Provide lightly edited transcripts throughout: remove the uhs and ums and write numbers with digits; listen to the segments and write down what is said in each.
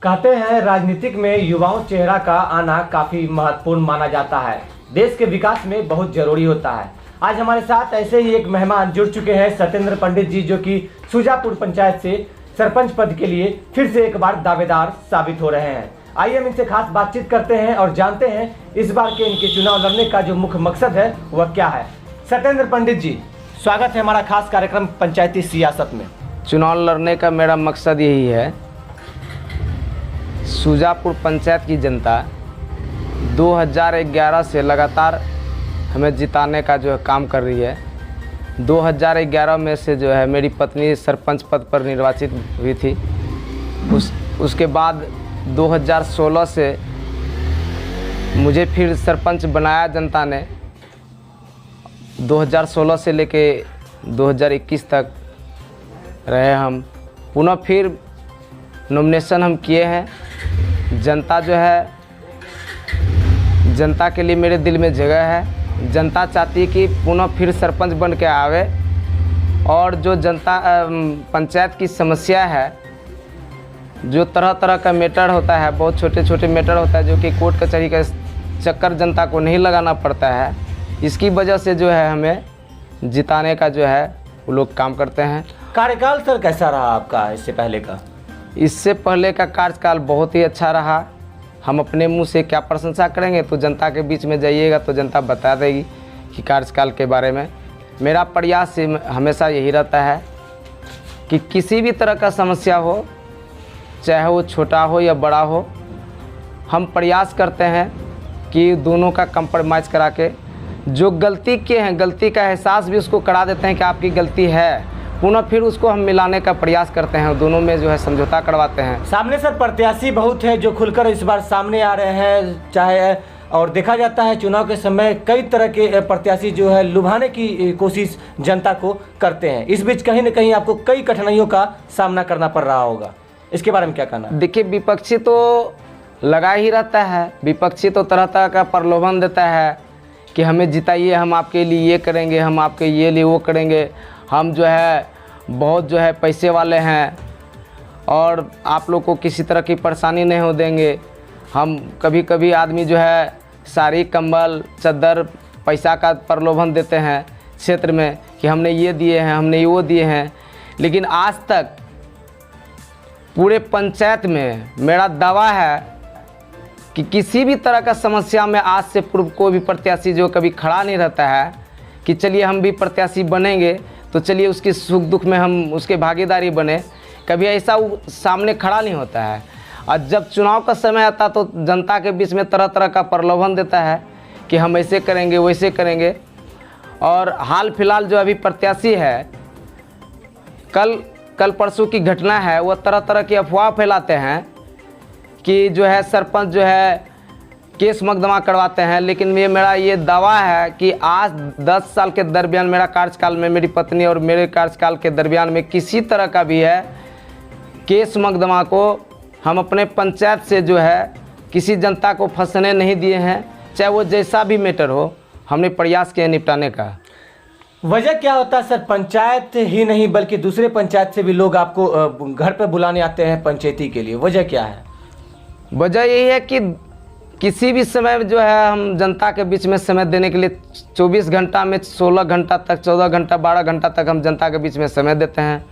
कहते हैं राजनीतिक में युवाओं चेहरा का आना काफी महत्वपूर्ण माना जाता है, देश के विकास में बहुत जरूरी होता है। आज हमारे साथ ऐसे ही एक मेहमान जुड़ चुके हैं, सत्येंद्र पंडित जी, जो कि सुजापुर पंचायत से सरपंच पद के लिए फिर से एक बार दावेदार साबित हो रहे हैं। आइए हम इनसे खास बातचीत करते हैं और जानते हैं इस बार के इनके चुनाव लड़ने का जो मुख्य मकसद है वह क्या है। सत्येंद्र पंडित जी, स्वागत है हमारा खास कार्यक्रम पंचायती सियासत में। चुनाव लड़ने का मेरा मकसद यही है, सुजापुर पंचायत की जनता 2011 से लगातार हमें जिताने का जो है काम कर रही है। 2011 में से जो है मेरी पत्नी सरपंच पद पर निर्वाचित हुई थी। उसके बाद 2016 से मुझे फिर सरपंच बनाया जनता ने। 2016 से लेके 2021 तक रहे हम। पुनः फिर नॉमिनेशन हम किए हैं। जनता जो है, जनता के लिए मेरे दिल में जगह है। जनता चाहती है कि पुनः फिर सरपंच बन के आवे और जो जनता पंचायत की समस्या है, जो तरह तरह का मैटर होता है, बहुत छोटे छोटे मैटर होता है जो कि कोर्ट कचहरी का चक्कर जनता को नहीं लगाना पड़ता है, इसकी वजह से जो है हमें जिताने का जो है वो लोग काम करते हैं। कार्यकाल सर कैसा रहा आपका इससे पहले का? इससे पहले का कार्यकाल बहुत ही अच्छा रहा। हम अपने मुंह से क्या प्रशंसा करेंगे, तो जनता के बीच में जाइएगा तो जनता बता देगी कि कार्यकाल के बारे में। मेरा प्रयास हमेशा यही रहता है कि किसी भी तरह का समस्या हो, चाहे वो छोटा हो या बड़ा हो, हम प्रयास करते हैं कि दोनों का कंप्रोमाइज़ करा के जो गलती किए हैं, गलती का एहसास भी उसको करा देते हैं कि आपकी गलती है, पुनः फिर उसको हम मिलाने का प्रयास करते हैं। दोनों में जो है समझौता करवाते हैं। सामने सर प्रत्याशी बहुत है जो खुलकर इस बार सामने आ रहे हैं, चाहे और देखा जाता है चुनाव के समय कई तरह के प्रत्याशी जो है लुभाने की कोशिश जनता को करते हैं। इस बीच कहीं न कहीं आपको कई कठिनाइयों का सामना करना पड़ रहा होगा, इसके बारे में क्या कहना? देखिए, विपक्षी तो लगा ही रहता है। विपक्षी तो तरह तरह का प्रलोभन देता है कि हमें जिताइए, हम आपके लिए ये करेंगे, हम आपके ये लिए वो करेंगे, हम जो है बहुत जो है पैसे वाले हैं और आप लोग को किसी तरह की परेशानी नहीं हो देंगे। हम कभी कभी आदमी जो है साड़ी, कंबल, चादर, पैसा का प्रलोभन देते हैं क्षेत्र में कि हमने ये दिए हैं, हमने वो दिए हैं। लेकिन आज तक पूरे पंचायत में मेरा दावा है कि किसी भी तरह का समस्या में आज से पूर्व कोई भी प्रत्याशी जो कभी खड़ा नहीं रहता है कि चलिए हम भी प्रत्याशी बनेंगे तो चलिए उसकी सुख दुख में हम उसके भागीदारी बने। कभी ऐसा सामने खड़ा नहीं होता है। और जब चुनाव का समय आता तो जनता के बीच में तरह तरह का प्रलोभन देता है कि हम ऐसे करेंगे, वैसे करेंगे। और हाल फिलहाल जो अभी प्रत्याशी है, कल परसों की घटना है, वो तरह तरह की अफवाह फैलाते हैं कि जो है सरपंच जो है केस मुकदमा करवाते हैं। लेकिन मेरा ये दावा है कि आज 10 साल के दरमियान, मेरा कार्यकाल में, मेरी पत्नी और मेरे कार्यकाल के दरमियान में किसी तरह का भी है केस मुकदमा को हम अपने पंचायत से जो है किसी जनता को फंसने नहीं दिए हैं। चाहे वो जैसा भी मैटर हो, हमने प्रयास किया निपटाने का। वजह क्या होता है सर? पंचायत ही नहीं बल्कि दूसरे पंचायत से भी लोग आपको घर पर बुलाने आते हैं पंचायती के लिए, वजह क्या है? वजह यही है कि किसी भी समय जो है हम जनता के बीच में समय देने के लिए 24 घंटा में 16 घंटा तक, 14 घंटा, 12 घंटा तक हम जनता के बीच में समय देते हैं।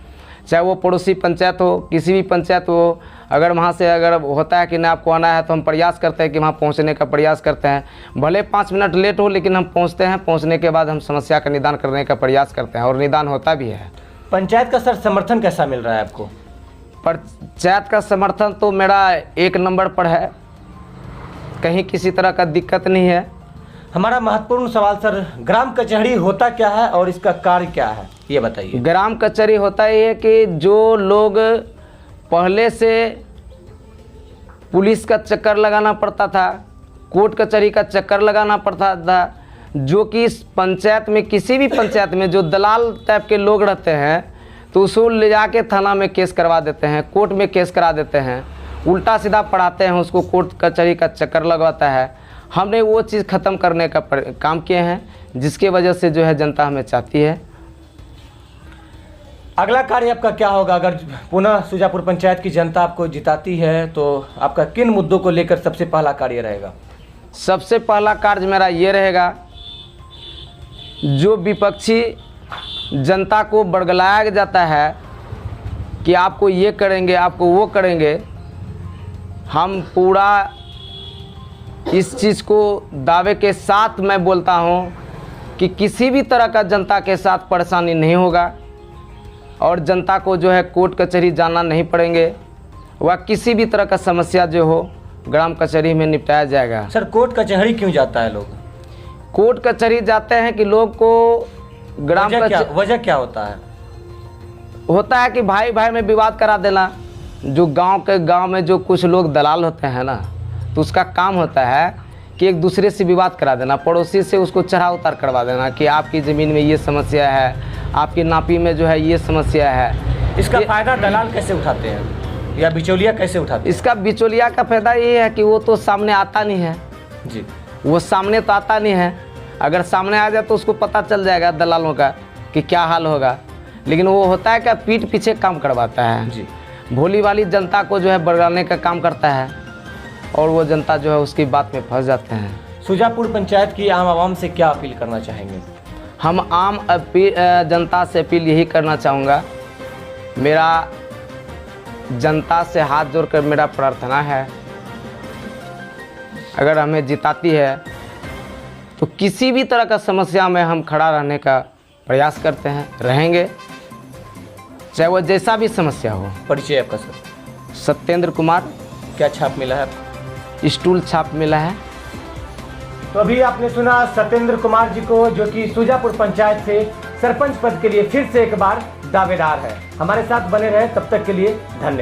चाहे वो पड़ोसी पंचायत हो, किसी भी पंचायत हो, अगर वहाँ से अगर होता है कि नहीं आपको आना है तो हम प्रयास करते हैं कि वहाँ पहुँचने का प्रयास करते हैं। भले 5 मिनट लेट हो लेकिन हम पहुँचते हैं। पहुँचने के बाद हम समस्या का निदान करने का प्रयास करते हैं और निदान होता भी है। पंचायत का सर समर्थन कैसा मिल रहा है आपको? पंचायत का समर्थन तो मेरा 1 नंबर पर है, कहीं किसी तरह का दिक्कत नहीं है। हमारा महत्वपूर्ण सवाल सर, ग्राम कचहरी होता क्या है और इसका कार्य क्या है, ये बताइए। ग्राम कचहरी होता ये है कि जो लोग पहले से पुलिस का चक्कर लगाना पड़ता था, कोर्ट कचहरी का चक्कर लगाना पड़ता था, जो कि इस पंचायत में, किसी भी पंचायत में जो दलाल टाइप के लोग रहते हैं, तो उसको ले जाके थाना में केस करवा देते हैं, कोर्ट में केस करा देते हैं, उल्टा सीधा पढ़ाते हैं उसको, कोर्ट कचहरी का चक्कर लगवाता है। हमने वो चीज़ ख़त्म करने का काम किए हैं, जिसके वजह से जो है जनता हमें चाहती है। अगला कार्य आपका क्या होगा अगर पुनः सुजापुर पंचायत की जनता आपको जिताती है, तो आपका किन मुद्दों को लेकर सबसे पहला कार्य रहेगा? सबसे पहला कार्य मेरा ये रहेगा, जो विपक्षी जनता को बरगलाया जाता है कि आपको ये करेंगे, आपको वो करेंगे, हम पूरा इस चीज़ को दावे के साथ मैं बोलता हूँ कि किसी भी तरह का जनता के साथ परेशानी नहीं होगा और जनता को जो है कोर्ट कचहरी जाना नहीं पड़ेंगे, वह किसी भी तरह का समस्या जो हो ग्राम कचहरी में निपटाया जाएगा। सर, कोर्ट कचहरी क्यों जाता है लोग? कोर्ट कचहरी जाते हैं कि लोग को वजह क्या होता है? होता है कि भाई भाई में विवाद करा देना। जो गांव में जो कुछ लोग दलाल होते हैं ना, तो उसका काम होता है कि एक दूसरे से विवाद करा देना, पड़ोसी से उसको चढ़ा उतार करवा देना कि आपकी ज़मीन में ये समस्या है, आपकी नापी में जो है ये समस्या है। इसका फ़ायदा दलाल कैसे उठाते हैं या बिचौलिया कैसे उठाते हैं? इसका बिचौलिया का फ़ायदा ये है कि वो तो सामने आता नहीं है जी, वो सामने तो आता नहीं है। अगर सामने आ जाए तो उसको पता चल जाएगा दलालों का कि क्या हाल होगा, लेकिन वो होता है कि पीठ पीछे काम करवाता है जी। भोली वाली जनता को जो है बरगाने का काम करता है और वो जनता जो है उसकी बात में फंस जाते हैं। सुजापुर पंचायत की आम आवाम से क्या अपील करना चाहेंगे? हम जनता से अपील यही करना चाहूँगा, मेरा जनता से हाथ जोड़कर मेरा प्रार्थना है, अगर हमें जिताती है तो किसी भी तरह का समस्या में हम खड़ा रहने का प्रयास करते हैं, रहेंगे, चाहे वो जैसा भी समस्या हो। परिचय आपका सर? सत्येंद्र कुमार। क्या छाप मिला है आपको? स्टूल छाप मिला है। तो अभी आपने सुना सत्येंद्र कुमार जी को, जो कि सुजापुर पंचायत से सरपंच पद के लिए फिर से एक बार दावेदार है। हमारे साथ बने रहे, तब तक के लिए धन्यवाद।